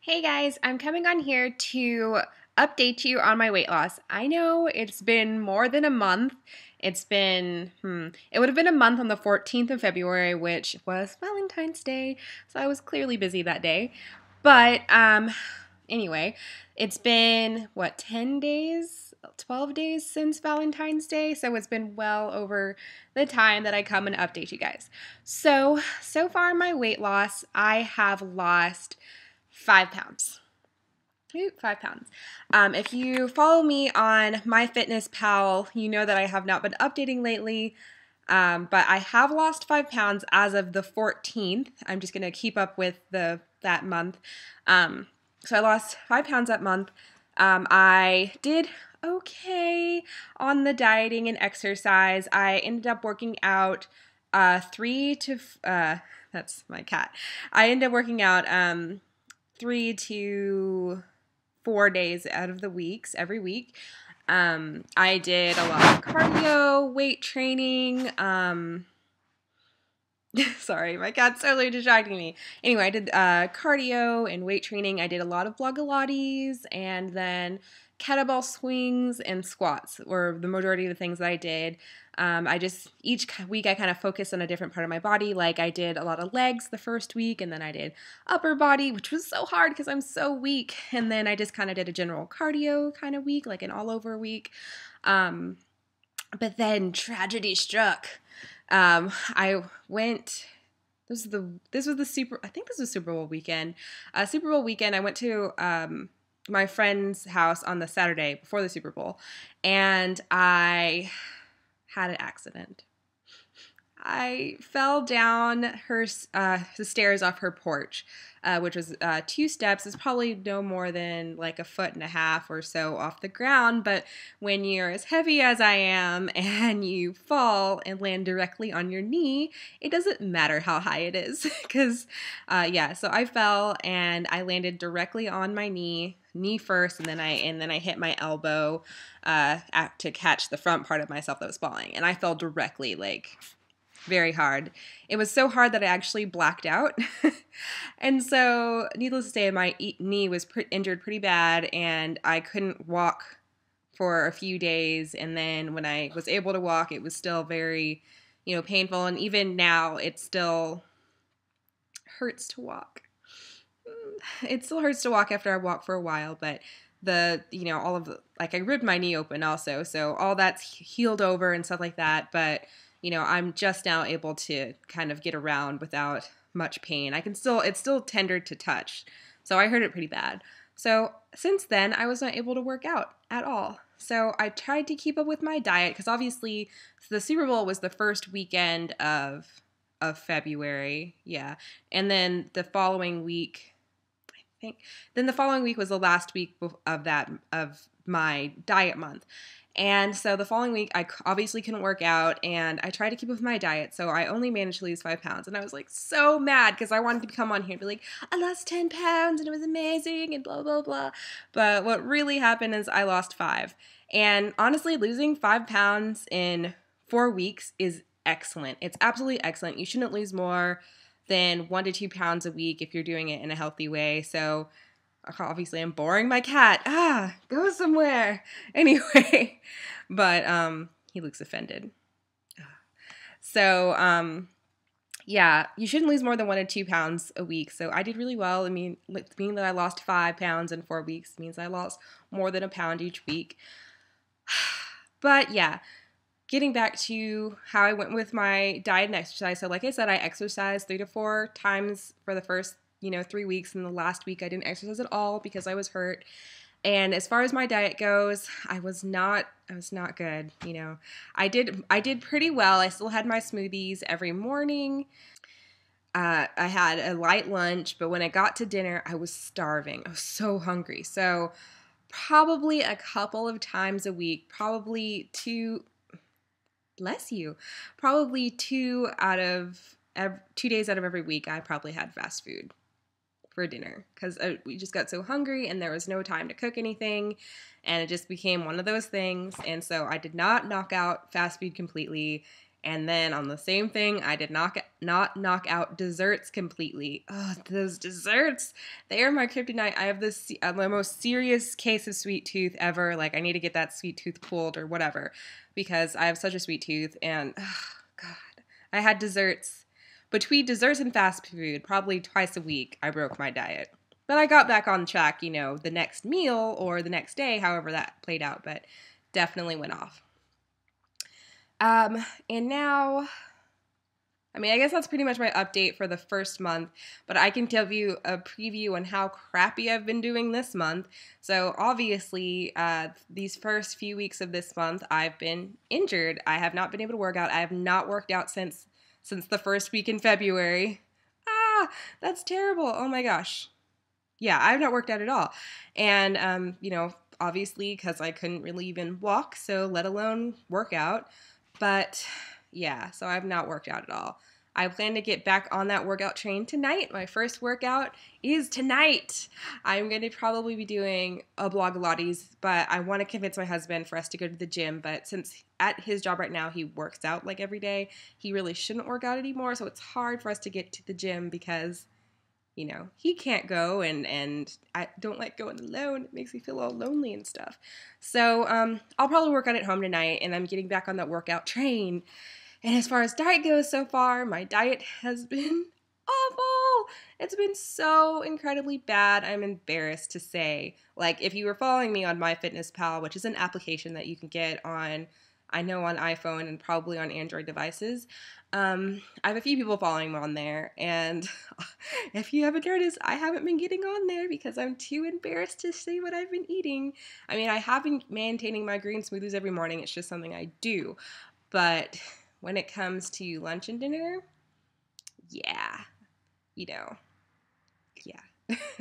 Hey guys, I'm coming on here to update you on my weight loss. I know it's been more than a month. It would have been a month on the 14th of February, which was Valentine's Day, so I was clearly busy that day. But anyway, it's been 10 days, 12 days since Valentine's Day, so it's been well over the time that I come and update you guys. So far in my weight loss, I have lost 5 pounds. 5 pounds. If you follow me on MyFitnessPal, you know that I have not been updating lately, but I have lost 5 pounds as of the 14th. I'm just going to keep up with that month. So I lost 5 pounds that month. I did okay on the dieting and exercise. I ended up working out that's my cat. I ended up working out 3 to 4 days out of the weeks every week. I did a lot of cardio, weight training. Sorry, my cat's totally distracting me. Anyway, I did cardio and weight training. I did a lot of Blogilates, and then kettlebell swings and squats were the majority of the things that I did. Each week I kind of focused on a different part of my body. Like I did a lot of legs the first week, and then I did upper body, which was so hard because I'm so weak. And then I just kind of did a general cardio kind of week, like an all over week. But then tragedy struck. I went. This was the Super Bowl weekend. Super Bowl weekend, I went to my friend's house on the Saturday before the Super Bowl, and I had an accident. I fell down the stairs off her porch, which was 2 steps. It's probably no more than like 1.5 feet or so off the ground. But when you're as heavy as I am and you fall and land directly on your knee, it doesn't matter how high it is. Because, so I fell and I landed directly on my knee first, and then I hit my elbow to catch the front part of myself that was falling, and I fell directly, like, very hard. It was so hard that I actually blacked out. And so, needless to say, my knee was injured pretty bad, and I couldn't walk for a few days. And then when I was able to walk, it was still very, painful. And even now, it still hurts to walk. It still hurts to walk after I walk for a while, but I ripped my knee open also. So all that's healed over and stuff like that. But I'm just now able to kind of get around without much pain. It's still tender to touch. So I hurt it pretty bad. So since then, I was not able to work out at all. So I tried to keep up with my diet because obviously the Super Bowl was the first weekend of February. Yeah. And then the following week, was the last week of my diet month. And so the following week, I obviously couldn't work out, and I tried to keep up with my diet, so I only managed to lose 5 pounds. And I was like so mad because I wanted to come on here and be like, I lost 10 pounds and it was amazing and blah, blah, blah. But what really happened is I lost 5. And honestly, losing 5 pounds in 4 weeks is excellent. It's absolutely excellent. You shouldn't lose more than 1 to 2 pounds a week if you're doing it in a healthy way. So obviously I'm boring my cat. Go somewhere. Anyway, but he looks offended. So yeah, you shouldn't lose more than 1 to 2 pounds a week. So I did really well. I mean, being that I lost 5 pounds in 4 weeks means I lost more than a pound each week. But yeah, getting back to how I went with my diet and exercise. So like I said, I exercised 3 to 4 times for the first 3 weeks, and the last week I didn't exercise at all because I was hurt. And as far as my diet goes, I was not good. I did pretty well. I still had my smoothies every morning. I had a light lunch, but when I got to dinner, I was starving. I was so hungry. So probably a couple of times a week, probably 2 days out of every week, I probably had fast food for dinner because we just got so hungry and there was no time to cook anything, and it just became one of those things. And so I did not knock out fast food completely, and then on the same thing, I did not not knock out desserts completely. Oh, those desserts. They are my kryptonite. I have this the most serious case of sweet tooth ever. Like, I need to get that sweet tooth pulled or whatever because I have such a sweet tooth. And, oh, God, I had desserts. Between desserts and fast food, probably twice a week, I broke my diet. But I got back on track, the next meal or the next day, however that played out, but definitely went off. And now, I guess that's pretty much my update for the first month, but I can tell you a preview on how crappy I've been doing this month. So obviously, these first few weeks of this month, I've been injured. I have not been able to work out. I have not worked out since the first week in February. Ah, that's terrible. Oh my gosh. Yeah, I've not worked out at all. And, obviously, because I couldn't really even walk, so let alone work out. But yeah, so I've not worked out at all. I plan to get back on that workout train tonight. My first workout is tonight. I'm going to probably be doing a Blogilates, but I want to convince my husband for us to go to the gym. But since at his job right now, he works out like every day, he really shouldn't work out anymore. So it's hard for us to get to the gym because, he can't go and I don't like going alone. It makes me feel all lonely and stuff. So I'll probably work out at home tonight, and I'm getting back on that workout train. And as far as diet goes so far, my diet has been awful. It's been so incredibly bad. I'm embarrassed to say. Like, if you were following me on MyFitnessPal, which is an application that you can get on iPhone and probably on Android devices, I have a few people following me on there. And if you haven't noticed, I haven't been getting on there because I'm too embarrassed to say what I've been eating. I have been maintaining my green smoothies every morning. It's just something I do. But when it comes to lunch and dinner, yeah. I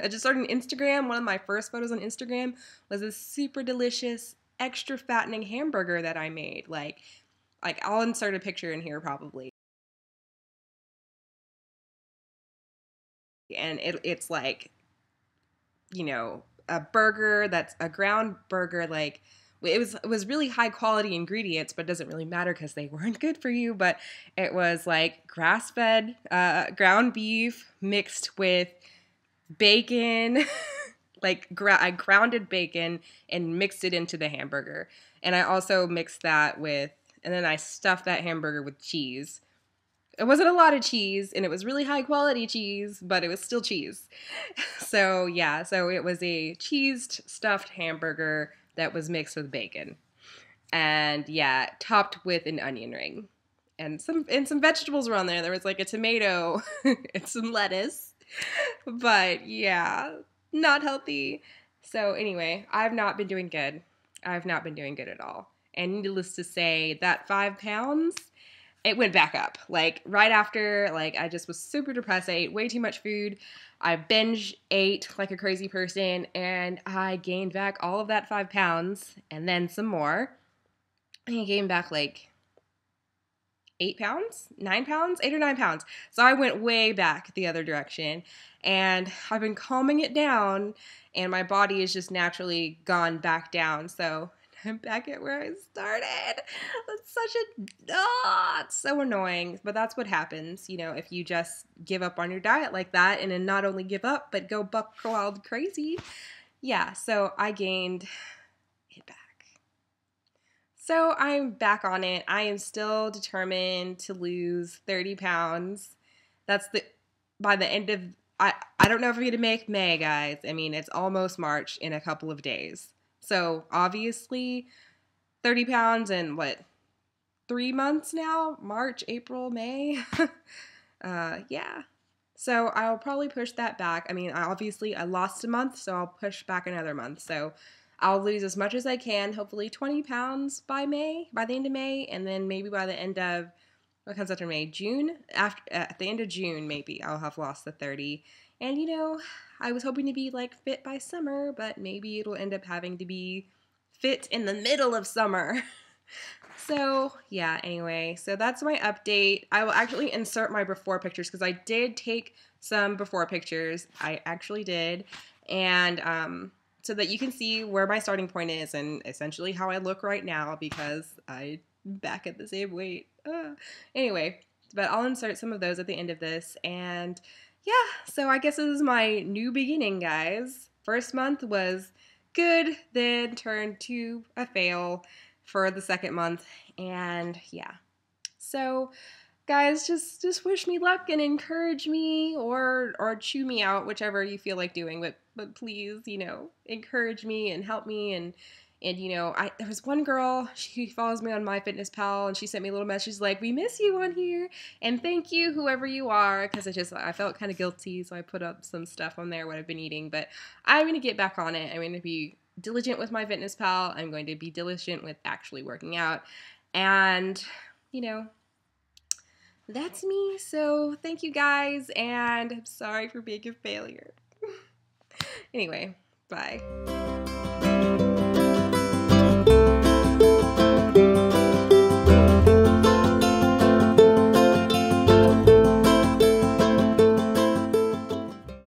just started on Instagram. One of my first photos on Instagram was this super delicious, extra fattening hamburger that I made. Like I'll insert a picture in here probably. And it's like, a burger that's a ground burger, like, it was really high quality ingredients, but it doesn't really matter because they weren't good for you. But it was like grass-fed ground beef mixed with bacon, like I grounded bacon and mixed it into the hamburger. And I also mixed that and then I stuffed that hamburger with cheese. It wasn't a lot of cheese, and it was really high quality cheese, but it was still cheese. So yeah, it was a cheesed stuffed hamburger that was mixed with bacon. And yeah, topped with an onion ring. And some vegetables were on there. There was like a tomato and some lettuce. But yeah, not healthy. So anyway, I've not been doing good. I've not been doing good at all. And needless to say, that 5 pounds, it went back up. Like right after, I just was super depressed. I ate way too much food. I binge ate like a crazy person, and I gained back all of that 5 pounds and then some more. I gained back like 8 pounds, 9 pounds, 8 or 9 pounds. So I went way back the other direction, and I've been calming it down, and my body has just naturally gone back down. So I'm back at where I started. It's so annoying, but that's what happens, if you just give up on your diet like that, and then not only give up, but go buck wild crazy. Yeah, so I gained it back. So I'm back on it. I am still determined to lose 30 pounds. By the end of, I don't know if I'm going to make May, guys. It's almost March in a couple of days. So obviously 30 pounds in 3 months now? March, April, May? Yeah. So I'll probably push that back. Obviously I lost a month, so I'll push back another month. So I'll lose as much as I can, hopefully 20 pounds by the end of May, and then maybe by the end of, what comes after May? June? At the end of June, maybe I'll have lost the 30. And, I was hoping to be, fit by summer, but maybe it'll end up having to be fit in the middle of summer. So, yeah, anyway, so that's my update. I will actually insert my before pictures because I did take some before pictures. I actually did. And, so that you can see where my starting point is and essentially how I look right now because I'm back at the same weight. Anyway, but I'll insert some of those at the end of this. And yeah, so I guess this is my new beginning, guys. First month was good, then turned to a fail for the second month, and yeah. So guys, just wish me luck and encourage me, or chew me out, whichever you feel like doing, but please, encourage me and help me. And there was one girl, she follows me on MyFitnessPal, and she sent me a little message like, we miss you on here, and thank you, whoever you are, because I felt kind of guilty, so I put up some stuff on there, what I've been eating. But I'm going to get back on it. I'm going to be diligent with MyFitnessPal. I'm going to be diligent with actually working out. And, that's me. So thank you guys, and I'm sorry for being a failure. Anyway, bye.